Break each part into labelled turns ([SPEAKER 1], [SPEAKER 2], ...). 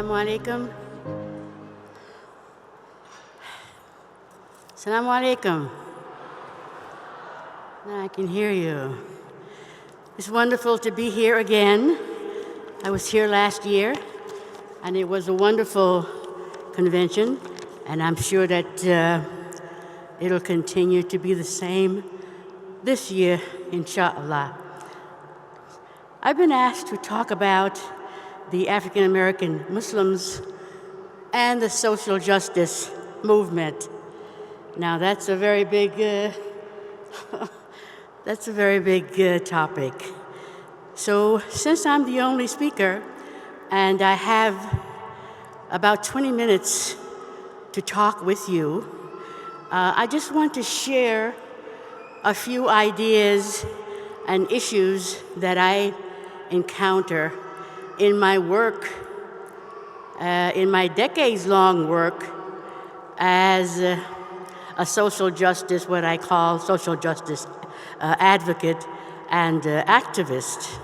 [SPEAKER 1] Assalamu alaikum. Assalamu alaikum. Now I can hear you. It's wonderful to be here again. I was here last year, and it was a wonderful convention, and I'm sure that it'll continue to be the same this year, inshallah. I've been asked to talk about the African American Muslims and the social justice movement. Now that's a very big, topic. So since I'm the only speaker and I have about 20 minutes to talk with you, I just want to share a few ideas and issues that I encounter in my work, in my decades-long work as a social justice, what I call social justice advocate and activist.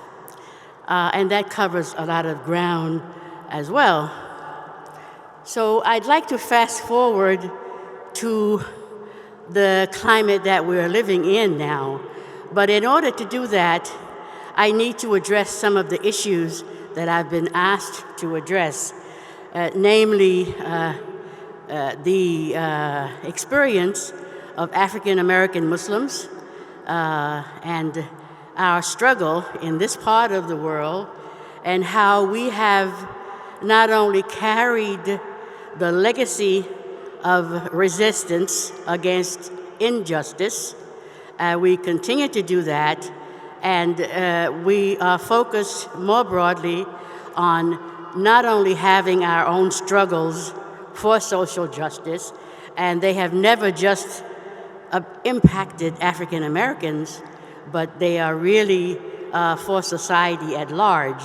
[SPEAKER 1] And that covers a lot of ground as well. So I'd like to fast forward to the climate that we're living in now. But in order to do that, I need to address some of the issues that I've been asked to address, namely the experience of African American Muslims and our struggle in this part of the world, and how we have not only carried the legacy of resistance against injustice, we continue to do that, and we are focused more broadly on not only having our own struggles for social justice, and they have never just impacted African Americans, but they are really for society at large.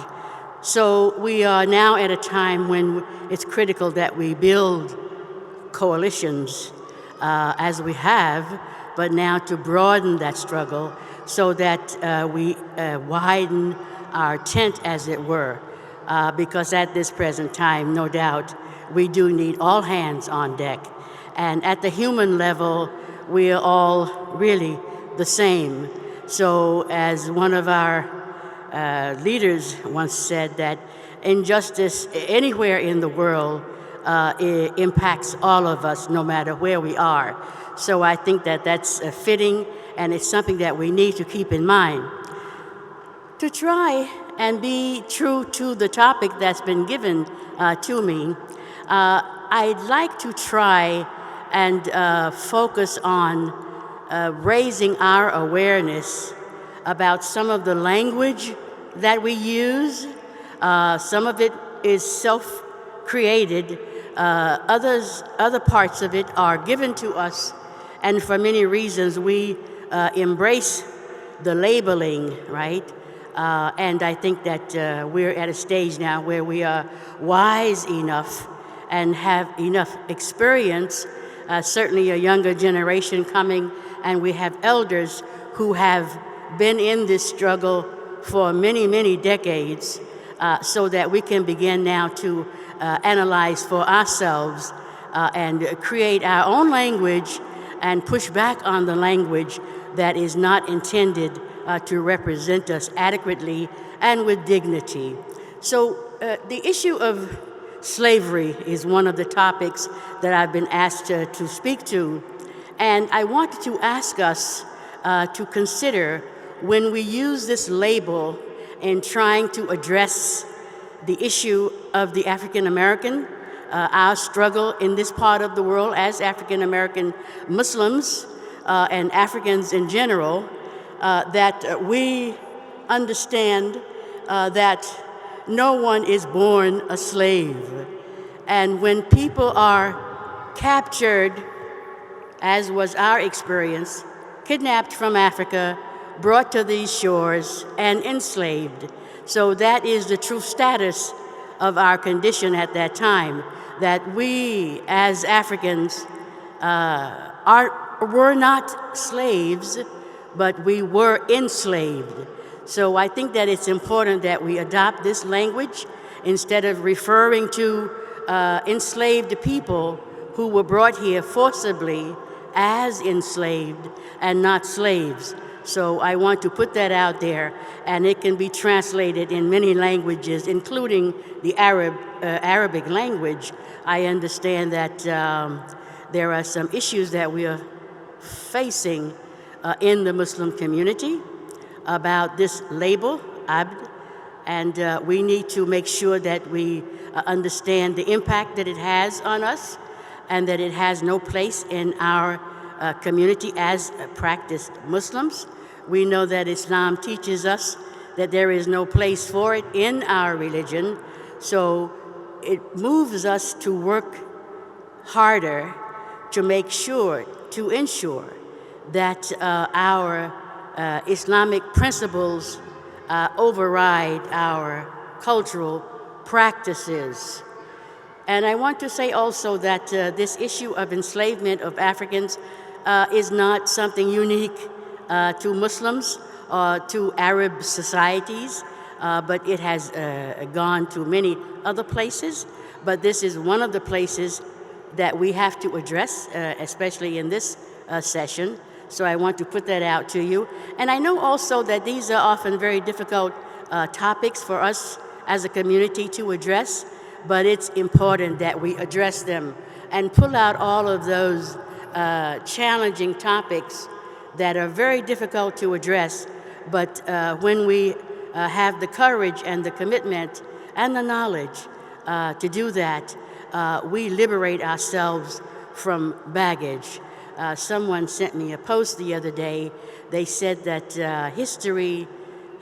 [SPEAKER 1] So we are now at a time when it's critical that we build coalitions as we have, but now to broaden that struggle so that we widen our tent, as it were, because at this present time, no doubt, we do need all hands on deck. And at the human level, we are all really the same. So as one of our leaders once said, that injustice anywhere in the world it impacts all of us, no matter where we are. So I think that that's fitting, and it's something that we need to keep in mind. To try and be true to the topic that's been given to me, I'd like to try and focus on raising our awareness about some of the language that we use. Some of it is self-created. Other parts of it are given to us, and for many reasons we embrace the labeling, right? And I think that we're at a stage now where we are wise enough and have enough experience, certainly a younger generation coming, and we have elders who have been in this struggle for many, many decades, so that we can begin now to analyze for ourselves and create our own language and push back on the language that is not intended to represent us adequately and with dignity. So the issue of slavery is one of the topics that I've been asked to speak to, and I wanted to ask us to consider, when we use this label in trying to address the issue of the African American, our struggle in this part of the world as African American Muslims and Africans in general, that we understand that no one is born a slave. And when people are captured, as was our experience, kidnapped from Africa, brought to these shores, and enslaved. So that is the true status of our condition at that time, that we as Africans were not slaves, but we were enslaved. So I think that it's important that we adopt this language instead of referring to enslaved people who were brought here forcibly as enslaved and not slaves. So I want to put that out there, and it can be translated in many languages, including the Arabic language. I understand that there are some issues that we are facing in the Muslim community about this label, abd, and we need to make sure that we understand the impact that it has on us, and that it has no place in our community as practiced Muslims. We know that Islam teaches us that there is no place for it in our religion, so it moves us to work harder to make sure, to ensure that our Islamic principles override our cultural practices. And I want to say also that this issue of enslavement of Africans is not something unique to Muslims or to Arab societies, but it has gone to many other places. But this is one of the places that we have to address, especially in this session. So I want to put that out to you. And I know also that these are often very difficult topics for us as a community to address, but it's important that we address them and pull out all of those challenging topics that are very difficult to address. But when we have the courage and the commitment and the knowledge to do that, we liberate ourselves from baggage. Someone sent me a post the other day. They said that history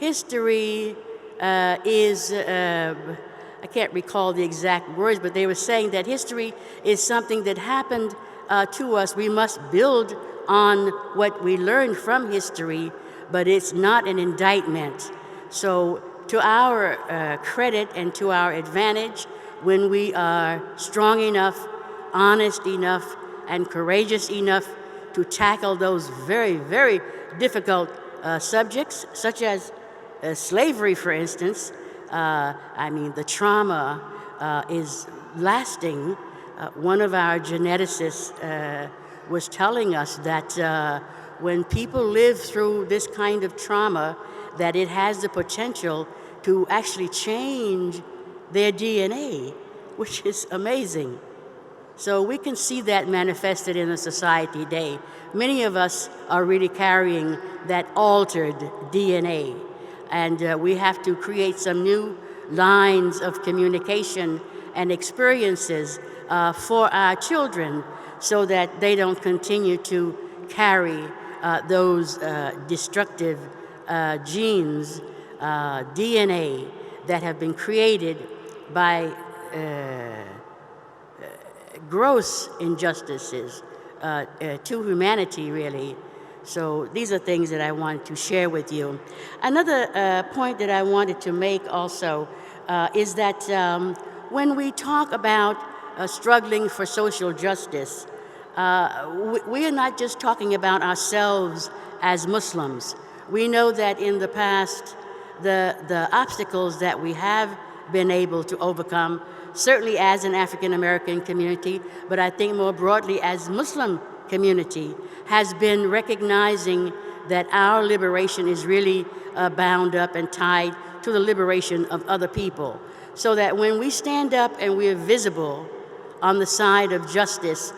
[SPEAKER 1] is, I can't recall the exact words, but they were saying that history is something that happened to us. We must build on what we learned from history, but it's not an indictment. So to our credit and to our advantage, when we are strong enough, honest enough, and courageous enough to tackle those very, very difficult subjects, such as slavery, for instance. I mean, the trauma is lasting. One of our geneticists was telling us that when people live through this kind of trauma, that it has the potential to actually change their DNA, which is amazing. So we can see that manifested in the society today. Many of us are really carrying that altered DNA, and we have to create some new lines of communication and experiences for our children so that they don't continue to carry those destructive genes, DNA, that have been created by gross injustices to humanity, really. So these are things that I wanted to share with you. Another point that I wanted to make also is that when we talk about struggling for social justice, we are not just talking about ourselves as Muslims. We know that in the past, the obstacles that we have been able to overcome, certainly as an African American community, but I think more broadly as Muslim community, has been recognizing that our liberation is really bound up and tied to the liberation of other people. So that when we stand up and we are visible on the side of justice,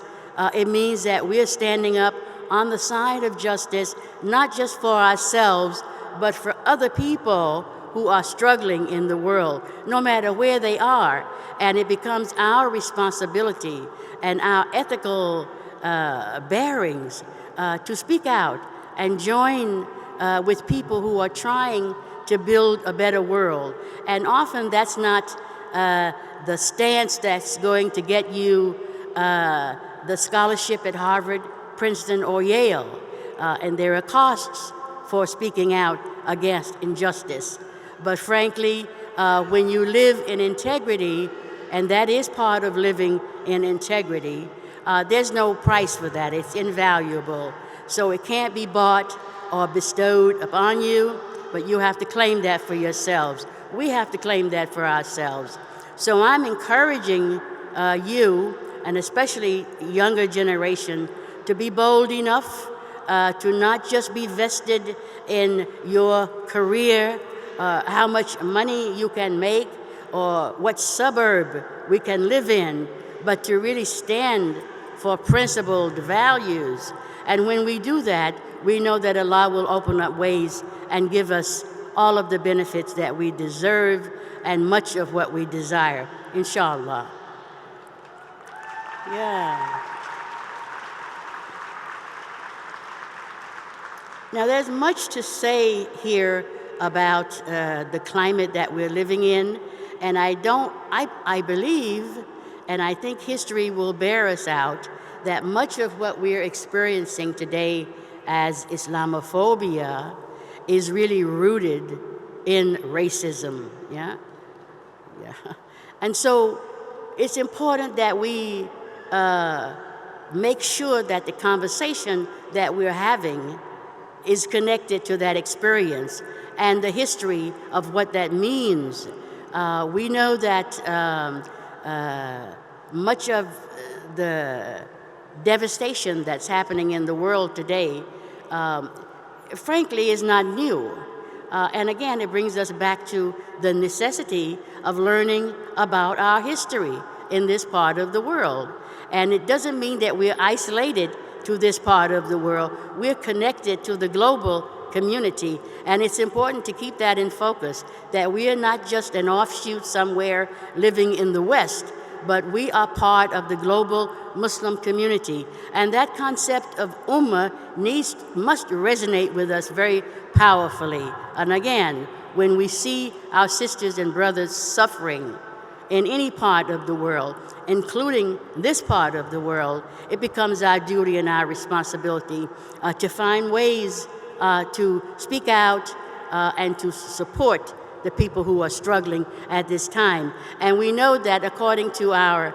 [SPEAKER 1] it means that we are standing up on the side of justice, not just for ourselves, but for other people who are struggling in the world, no matter where they are. And it becomes our responsibility and our ethical bearings to speak out and join with people who are trying to build a better world. And often that's not the stance that's going to get you the scholarship at Harvard, Princeton, or Yale. And there are costs for speaking out against injustice. But frankly, when you live in integrity, and that is part of living in integrity, there's no price for that. It's invaluable. So it can't be bought or bestowed upon you, but you have to claim that for yourselves. We have to claim that for ourselves. So I'm encouraging you, and especially younger generation, to be bold enough to not just be vested in your career, how much money you can make, or what suburb we can live in, but to really stand for principled values. And when we do that, we know that Allah will open up ways and give us all of the benefits that we deserve and much of what we desire, inshallah. Yeah. Now, there's much to say here about the climate that we're living in, and I believe, and I think history will bear us out, that much of what we're experiencing today as Islamophobia is really rooted in racism, yeah? And so it's important that we make sure that the conversation that we're having is connected to that experience and the history of what that means. We know that much of the devastation that's happening in the world today, frankly, is not new. And again, it brings us back to the necessity of learning about our history in this part of the world. And it doesn't mean that we're isolated to this part of the world. We're connected to the global community, and it's important to keep that in focus, that we are not just an offshoot somewhere living in the West, but we are part of the global Muslim community. And that concept of ummah must resonate with us very powerfully. And again, when we see our sisters and brothers suffering in any part of the world, including this part of the world, it becomes our duty and our responsibility to find ways to speak out and to support the people who are struggling at this time. And we know that according to our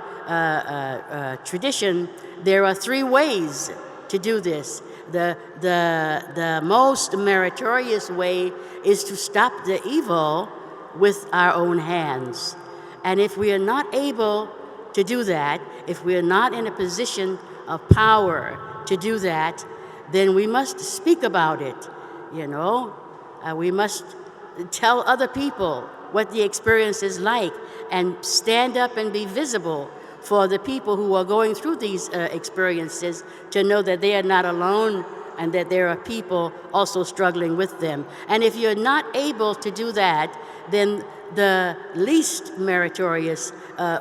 [SPEAKER 1] tradition, there are 3 ways to do this. The most meritorious way is to stop the evil with our own hands. And if we are not able to do that, if we are not in a position of power to do that, then we must speak about it, you know. We must tell other people what the experience is like and stand up and be visible for the people who are going through these experiences, to know that they are not alone and that there are people also struggling with them. And if you're not able to do that, then the least meritorious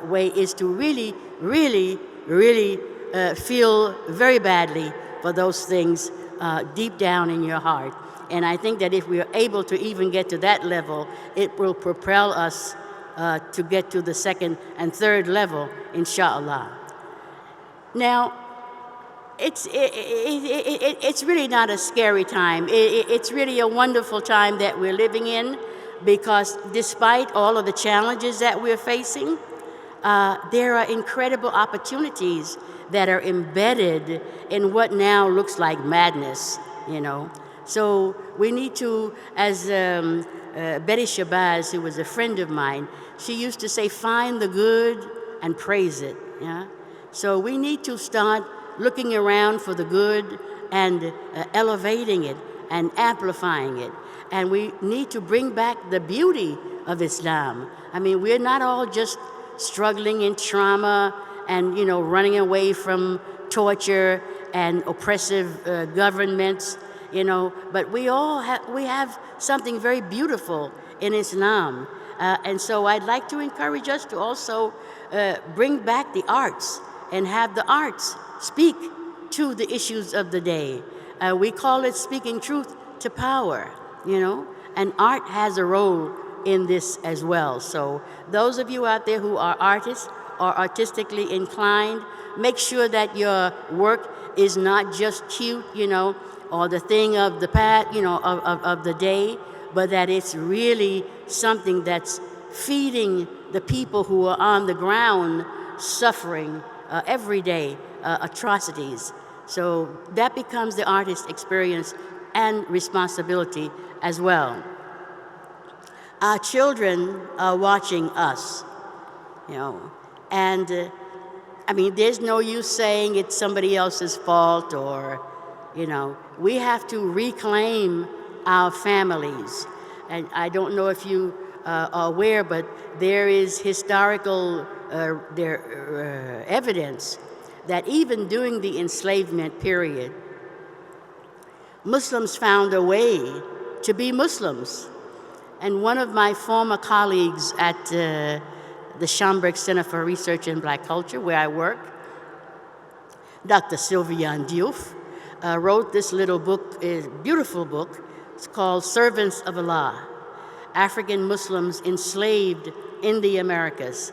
[SPEAKER 1] way is to really, really, really feel very badly for those things deep down in your heart. And I think that if we are able to even get to that level, it will propel us to get to the 2nd and 3rd level, inshallah. Now, it's really not a scary time. It's really a wonderful time that we're living in, because despite all of the challenges that we're facing, there are incredible opportunities that are embedded in what now looks like madness, you know. So we need to, as Betty Shabazz, who was a friend of mine, she used to say, find the good and praise it, yeah? So we need to start looking around for the good and elevating it and amplifying it. And we need to bring back the beauty of Islam. I mean, we're not all just struggling in trauma and, you know, running away from torture and oppressive governments, you know, but we have something very beautiful in Islam. And so I'd like to encourage us to also bring back the arts and have the arts speak to the issues of the day. We call it speaking truth to power, you know, and art has a role in this as well. So those of you out there who are artists or artistically inclined, make sure that your work is not just cute, you know, or the thing of the past, you know, of the day, but that it's really something that's feeding the people who are on the ground suffering every day atrocities. So that becomes the artist's experience and responsibility as well. Our children are watching us, you know. And I mean, there's no use saying it's somebody else's fault or, you know, we have to reclaim our families. And I don't know if you are aware, but there is historical evidence that even during the enslavement period, Muslims found a way to be Muslims. And one of my former colleagues at the Schomburg Center for Research in Black Culture, where I work, Dr. Sylviane Diouf, wrote this little book, a beautiful book. It's called Servants of Allah, African Muslims Enslaved in the Americas.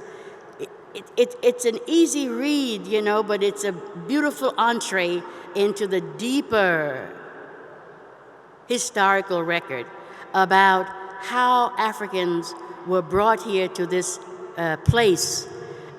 [SPEAKER 1] It's an easy read, you know, but it's a beautiful entree into the deeper historical record about how Africans were brought here to this place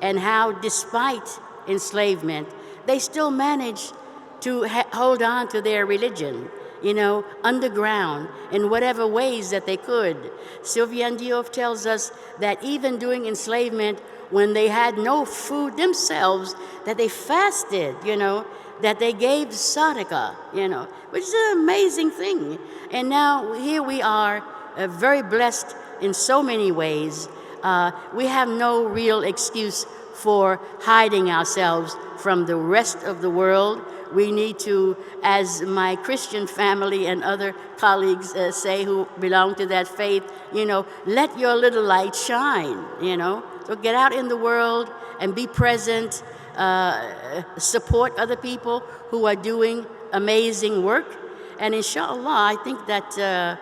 [SPEAKER 1] and how, despite enslavement, they still managed to hold on to their religion, you know, underground in whatever ways that they could. Sylviane Diouf tells us that even during enslavement, when they had no food themselves, that they fasted, you know, that they gave sadaqah, you know, which is an amazing thing. And now here we are, very blessed in so many ways. We have no real excuse for hiding ourselves from the rest of the world. We need to, as my Christian family and other colleagues say who belong to that faith, you know, let your little light shine, you know. So get out in the world and be present, support other people who are doing amazing work. And inshallah, I think that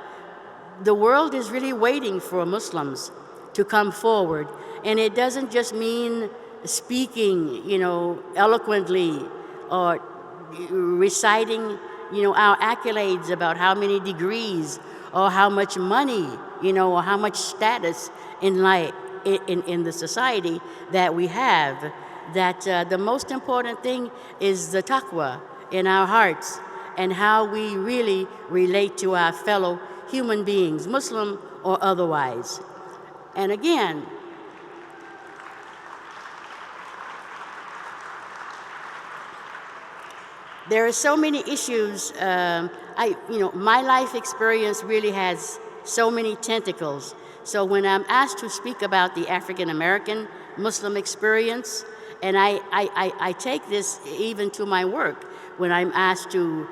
[SPEAKER 1] the world is really waiting for Muslims to come forward. And it doesn't just mean speaking, you know, eloquently or reciting, you know, our accolades about how many degrees or how much money, you know, or how much status in life, in the society that we have. That the most important thing is the taqwa in our hearts and how we really relate to our fellow human beings, Muslim or otherwise. And again, there are so many issues. You know, my life experience really has so many tentacles. So when I'm asked to speak about the African American Muslim experience, and I take this even to my work, when I'm asked to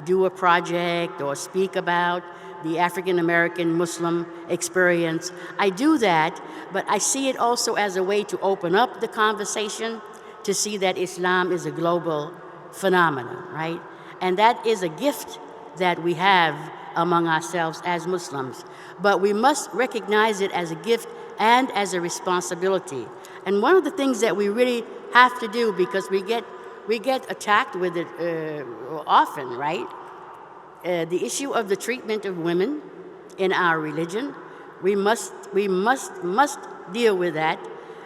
[SPEAKER 1] do a project or speak about the African American Muslim experience, I do that, but I see it also as a way to open up the conversation to see that Islam is a global phenomenon, right? And that is a gift that we have among ourselves as Muslims. But we must recognize it as a gift and as a responsibility. And one of the things that we really have to do, because we get attacked with it often, right? The issue of the treatment of women in our religion, we must deal with that,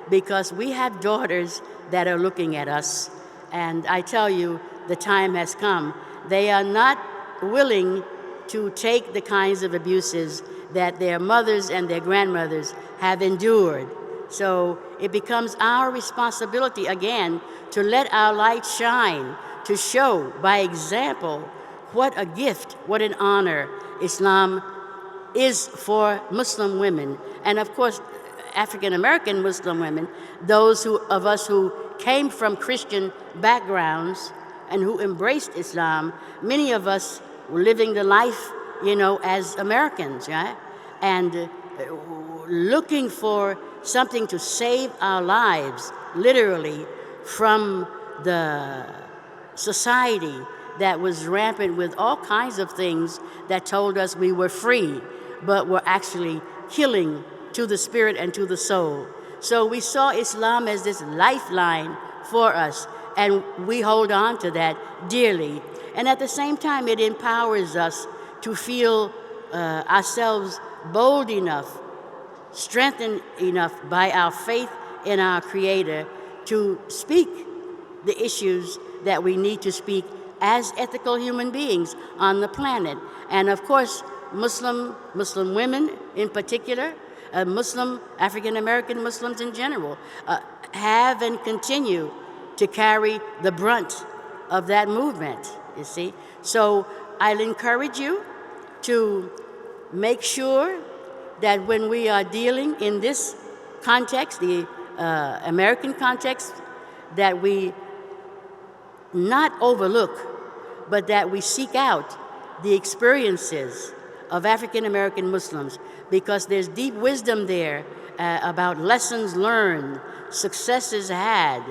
[SPEAKER 1] because we have daughters that are looking at us. And I tell you, the time has come. They are not willing to take the kinds of abuses that their mothers and their grandmothers have endured. So it becomes our responsibility, again, to let our light shine, to show by example what a gift, what an honor Islam is for Muslim women. And of course, African American Muslim women, those of us who came from Christian backgrounds and who embraced Islam, many of us were living the life, you know, as Americans, right? And looking for something to save our lives, literally, from the society that was rampant with all kinds of things that told us we were free, but were actually killing to the spirit and to the soul. So we saw Islam as this lifeline for us, and we hold on to that dearly. And at the same time, it empowers us to feel ourselves bold enough, strengthened enough by our faith in our Creator to speak the issues that we need to speak as ethical human beings on the planet. And of course, Muslim women in particular, African American Muslims in general, have and continue to carry the brunt of that movement, you see. So I'll encourage you to make sure that when we are dealing in this context, the American context, that we not overlook, but that we seek out the experiences of African American Muslims, because there's deep wisdom there about lessons learned, successes had,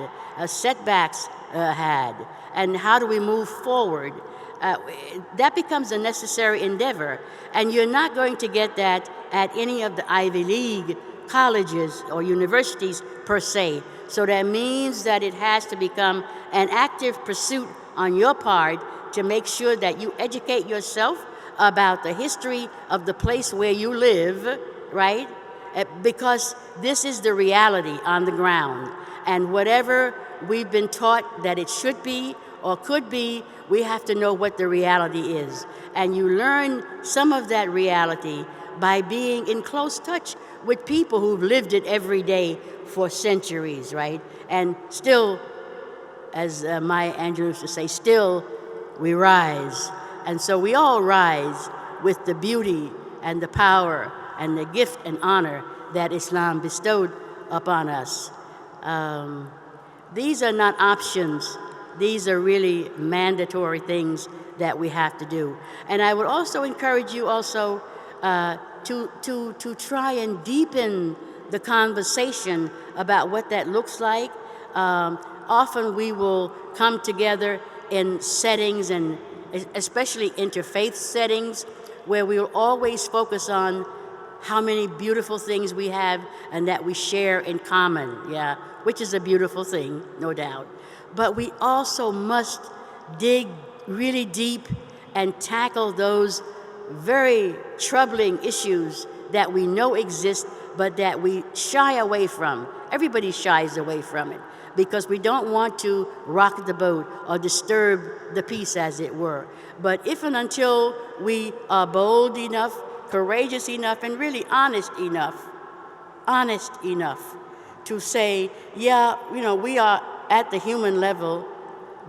[SPEAKER 1] setbacks had, and how do we move forward. That becomes a necessary endeavor, and you're not going to get that at any of the Ivy League colleges or universities per se. So that means that it has to become an active pursuit on your part to make sure that you educate yourself about the history of the place where you live, right? Because this is the reality on the ground. And whatever we've been taught that it should be or could be, we have to know what the reality is. And you learn some of that reality by being in close touch with people who've lived it every day for centuries, right? And still, as Maya Angelou used to say, still we rise. And so we all rise with the beauty and the power and the gift and honor that Islam bestowed upon us. These are not options. These are really mandatory things that we have to do. And I would also encourage you also to try and deepen the conversation about what that looks like. Often we will come together in settings, and especially interfaith settings, where we will always focus on how many beautiful things we have and that we share in common, yeah, which is a beautiful thing, no doubt. But we also must dig really deep and tackle those very troubling issues that we know exist, but that we shy away from. Everybody shies away from it because we don't want to rock the boat or disturb the peace, as it were. But if and until we are bold enough, courageous enough, and really honest enough to say, yeah, we are at the human level,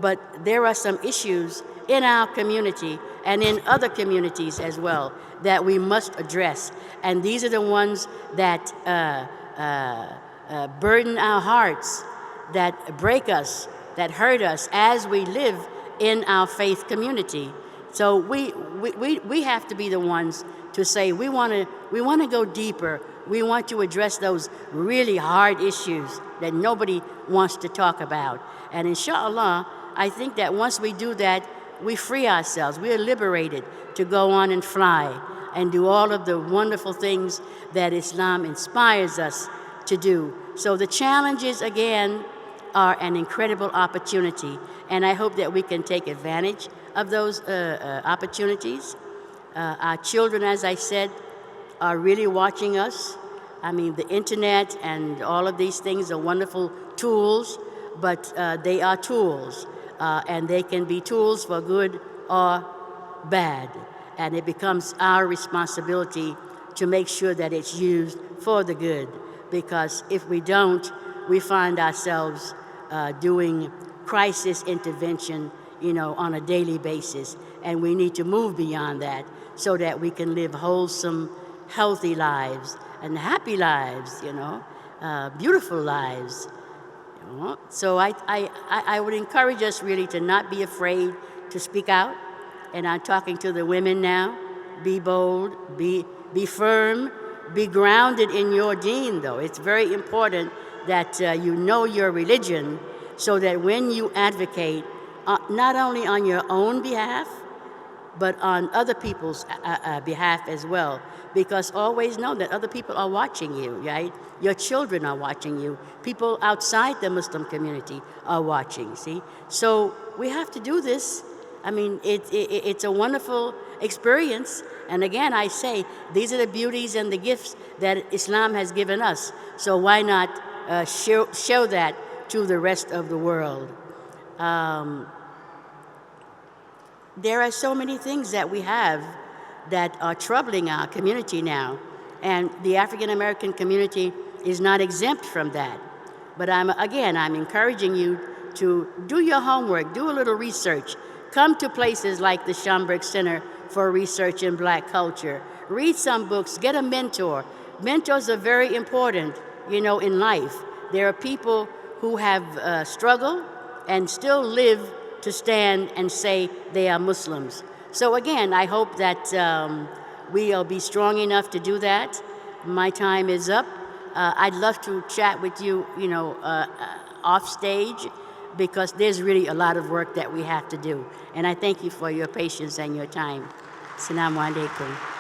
[SPEAKER 1] but there are some issues in our community and in other communities as well that we must address. And these are the ones that burden our hearts, that break us, that hurt us as we live in our faith community. So we have to be the ones to say we want to go deeper. We want to address those really hard issues that nobody wants to talk about. And inshallah, I think that once we do that, we free ourselves. We are liberated to go on and fly and do all of the wonderful things that Islam inspires us to do. So the challenges, again, are an incredible opportunity, and I hope that we can take advantage of those opportunities. Our children, as I said, are really watching us. I mean, the internet and all of these things are wonderful tools, but they are tools, and they can be tools for good or bad. And it becomes our responsibility to make sure that it's used for the good, because if we don't, we find ourselves doing crisis intervention, on a daily basis, and we need to move beyond that so that we can live wholesome, healthy lives and happy lives, beautiful lives. So I would encourage us really to not be afraid to speak out. And I'm talking to the women now. Be bold, be firm, be grounded in your deen, though. It's very important that you know your religion, so that when you advocate, not only on your own behalf, but on other people's behalf as well. Because always know that other people are watching you, right? Your children are watching you. People outside the Muslim community are watching, see? So we have to do this. I mean, it's a wonderful experience. And again, I say, these are the beauties and the gifts that Islam has given us. So why not show that to the rest of the world? There are so many things that we have that are troubling our community now. And the African American community is not exempt from that. But I'm encouraging you to do your homework, do a little research. Come to places like the Schomburg Center for Research in Black Culture. Read some books, get a mentor. Mentors are very important, in life. There are people who have struggled and still live to stand and say they are Muslims. So again, I hope that we'll be strong enough to do that. My time is up. I'd love to chat with you, off stage, because there's really a lot of work that we have to do. And I thank you for your patience and your time. Assalamu alaikum.